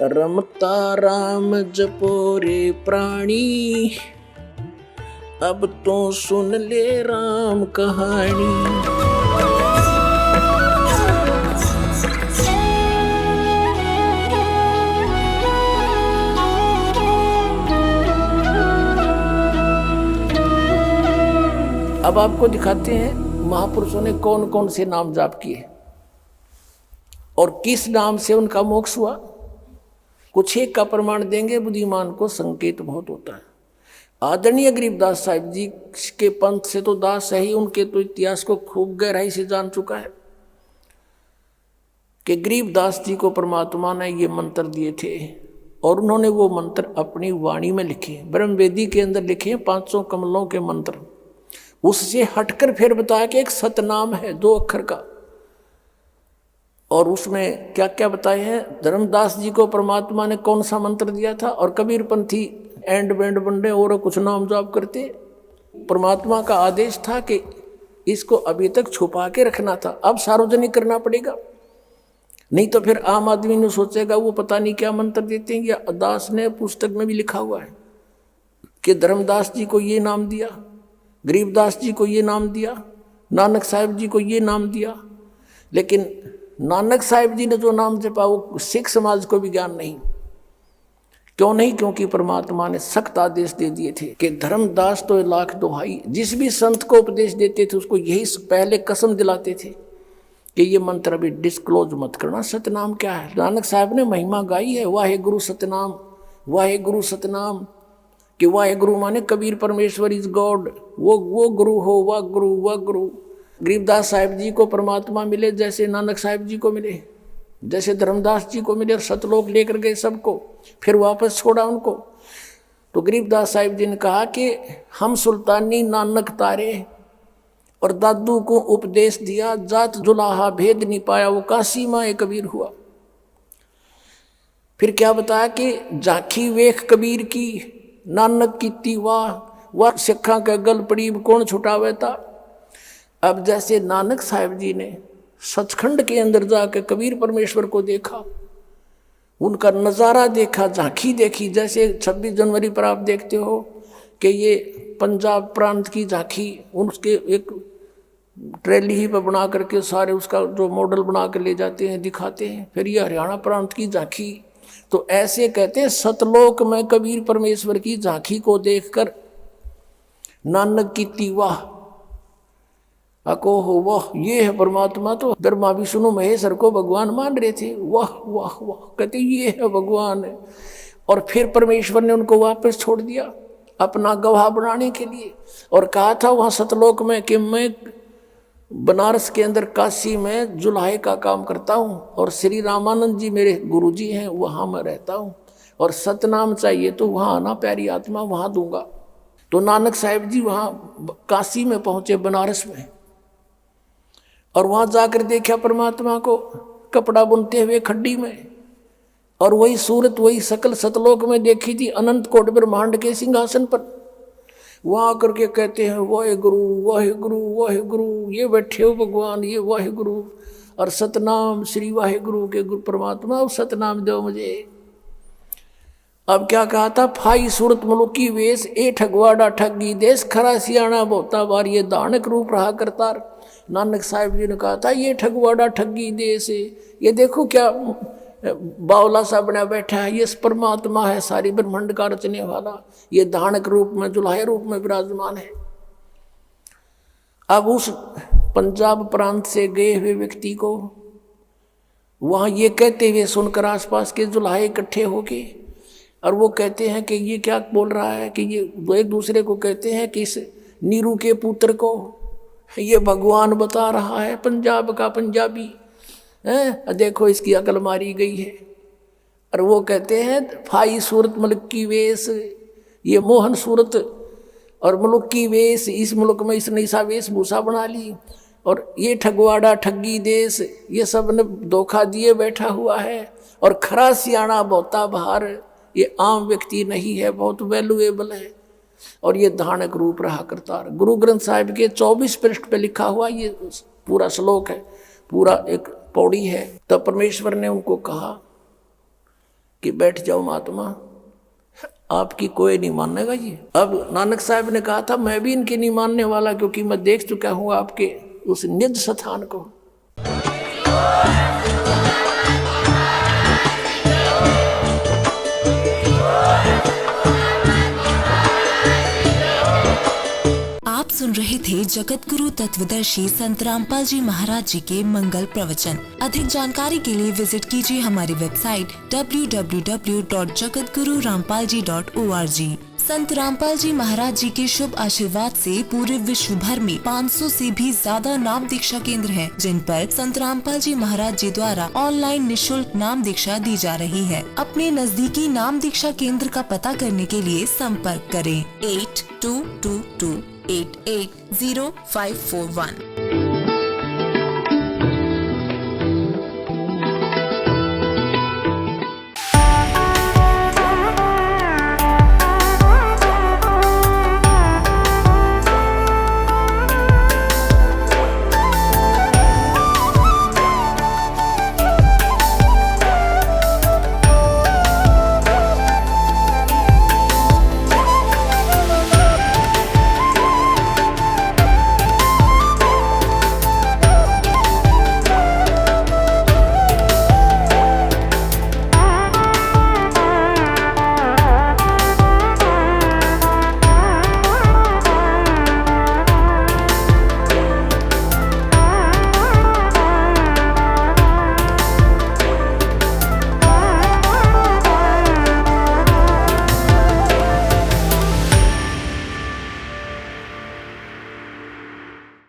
रमता राम जपो रे प्राणी, अब तो सुन ले राम कहानी। अब आपको दिखाते हैं महापुरुषों ने कौन कौन से नाम जाप किए और किस नाम से उनका मोक्ष हुआ। कुछ एक का प्रमाण देंगे, बुद्धिमान को संकेत बहुत होता है। आदरणीय गरीबदास साहिब जी के पंथ से तो दास है ही, उनके तो इतिहास को खूब गहराई से जान चुका है कि गरीबदास जी को परमात्मा ने ये मंत्र दिए थे और उन्होंने वो मंत्र अपनी वाणी में लिखे, ब्रह्मवेदी के अंदर लिखे 500 कमलों के मंत्र। उससे हटकर फिर बताया कि एक सतनाम है 2 अक्षर का, और उसमें क्या क्या बताए हैं। धर्मदास जी को परमात्मा ने कौन सा मंत्र दिया था, और कबीरपंथी एंड बैंड बंडे और कुछ नाम जाप करते। परमात्मा का आदेश था कि इसको अभी तक छुपा के रखना था, अब सार्वजनिक करना पड़ेगा, नहीं तो फिर आम आदमी ने सोचेगा वो पता नहीं क्या मंत्र देते हैं। या दास ने पुस्तक में भी लिखा हुआ है कि धर्मदास जी को ये नाम दिया, गरीबदास जी को ये नाम दिया, नानक साहिब जी को ये नाम दिया। लेकिन नानक साहिब जी ने जो नाम जपा वो सिख समाज को भी ज्ञान नहीं। क्यों नहीं? क्योंकि परमात्मा ने सख्त आदेश दे दिए थे कि धर्मदास तो लाख दोहाई। जिस भी संत को उपदेश देते थे उसको यही पहले कसम दिलाते थे कि ये मंत्र अभी डिस्क्लोज मत करना। सतनाम क्या है? नानक साहब ने महिमा गाई है, वाहे गुरु सतनाम, वाहे गुरु सतनाम। कि वाहे गुरु माने कबीर परमेश्वर इज गॉड, वो गुरु हो, वाह गुरु, वाह गुरु। गरीबदास साहिब जी को परमात्मा मिले जैसे नानक साहिब जी को मिले, जैसे धर्मदास जी को मिले, और सतलोक लेकर गए सबको, फिर वापस छोड़ा उनको। तो गरीबदास साहिब जी ने कहा कि हम सुल्तानी नानक तारे, और दादू को उपदेश दिया, जात जुलाहा भेद नहीं पाया, वो काशी माए कबीर हुआ। फिर क्या बताया कि झांकी वेख कबीर की, नानक की वाह सिखा के गल पड़ी कौन छुटावे था। अब जैसे नानक साहिब जी ने सचखंड के अंदर जाकर कबीर परमेश्वर को देखा, उनका नज़ारा देखा, झांकी देखी, जैसे 26 जनवरी पर आप देखते हो कि ये पंजाब प्रांत की झांकी, उसके एक ट्रेली ही पर बना करके सारे उसका जो मॉडल बना कर ले जाते हैं, दिखाते हैं। फिर ये हरियाणा प्रांत की झांकी, तो ऐसे कहते हैं सतलोक में कबीर परमेश्वर की झांकी को देखकर नानक की वाह अको हो वाह, ये है परमात्मा। तो ब्रह्मा विष्णु महेश्वर को भगवान मान रहे थे, वाह वाह वाह, कहते ये है भगवान। और फिर परमेश्वर ने उनको वापस छोड़ दिया अपना गवाह बनाने के लिए, और कहा था वहाँ सतलोक में कि मैं बनारस के अंदर काशी में जुलाहे का काम करता हूँ, और श्री रामानंद जी मेरे गुरु जी हैं, वहाँ मैं रहता हूँ, और सतनाम चाहिए तो वहाँ आना, प्यारी आत्मा वहाँ दूंगा। तो नानक साहिब जी वहाँ काशी में पहुँचे, बनारस में, और वहाँ जाकर देखा परमात्मा को कपड़ा बुनते हुए खड्डी में, और वही सूरत वही सकल सतलोक में देखी थी अनंत कोट ब्रह्मांड के सिंहासन पर। वहाँ आकर के कहते हैं वाहे गुरु, वाहे गुरु, वाहे गुरु, ये बैठे हो भगवान, ये वाहे गुरु, और सतनाम श्री वाहे गुरु के गुरु परमात्मा, और सतनाम दो मुझे। अब क्या कहा था? फाई सूरत मुलुकी वेश, ए ठगवाड़ा ठगी देश, खरा सियाणा बहुता बार, ये दानक रूप रहा करतार। नानक साहिब जी ने कहा था ये ठगवाड़ा ठगी देश है, ये देखो क्या बावला सा बना बैठा है, ये परमात्मा है सारी ब्रह्मांड का रचने वाला, ये दानक रूप में जुलाहे रूप में विराजमान है। अब उस पंजाब प्रांत से गए हुए व्यक्ति को वहाँ ये कहते हुए सुनकर आसपास के जुलाहे इकट्ठे होके, और वो कहते हैं कि ये क्या बोल रहा है, कि ये एक दूसरे को कहते हैं कि इस नीरू के पुत्र को ये भगवान बता रहा है, पंजाब का पंजाबी है, देखो इसकी अकल मारी गई है। और वो कहते हैं फाई सूरत मुल्क की वेश, ये मोहन सूरत और मुल्क की वेश, इस मुल्क में इसने ऐसा वेशभूषा बना ली, और ये ठगवाड़ा ठगी देश, ये सब ने धोखा दिए बैठा हुआ है, और खरा सियाणा बहुता बाहर, ये आम व्यक्ति नहीं है, बहुत वैल्यूएबल है, और ये धानक रूप रहा करतार। गुरु ग्रंथ साहिब के 24 पृष्ठ पे लिखा हुआ ये पूरा श्लोक है, पूरा एक पौड़ी है। तब परमेश्वर ने उनको कहा कि बैठ जाओ महात्मा, आपकी कोई नहीं मानेगा ये। अब नानक साहब ने कहा था मैं भी इनकी नहीं मानने वाला, क्योंकि मैं देख चुका हूँ आपके उस निज स्थान को। आप सुन रहे थे जगत गुरु तत्वदर्शी संत रामपाल जी महाराज जी के मंगल प्रवचन। अधिक जानकारी के लिए विजिट कीजिए हमारी वेबसाइट www.jagatgururampalji.org। संत रामपाल जी महाराज जी के शुभ आशीर्वाद से पूरे विश्व भर में 500 से भी ज्यादा नाम दीक्षा केंद्र हैं, जिन पर संत रामपाल जी महाराज जी द्वारा ऑनलाइन निशुल्क नाम दीक्षा दी जा रही है। अपने नजदीकी नाम दीक्षा केंद्र का पता करने के लिए संपर्क करें 8222880541।